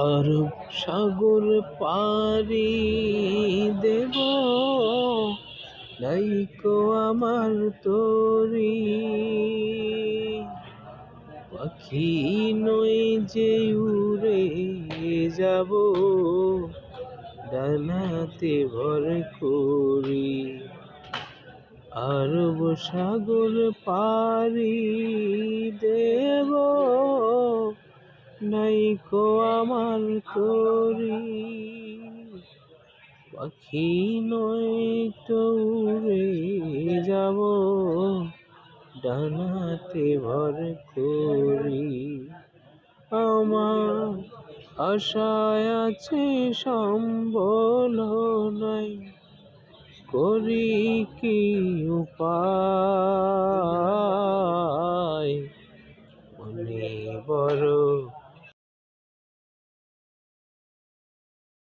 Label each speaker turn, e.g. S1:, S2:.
S1: আরব সাগর পাড়ি দেব, নাইকো আমার তরি। পাখি নই যে উড়ে যাব, ডানাতে ভর করি। আরব সাগর পাড়ি দেব, নাইকো আমার তরি। পাখি নয় তো উড়ে যাব, ডানাতে ভর করি। আমার আশায় আছে সম্বল নাই, করি কি উপায়। মনে বড়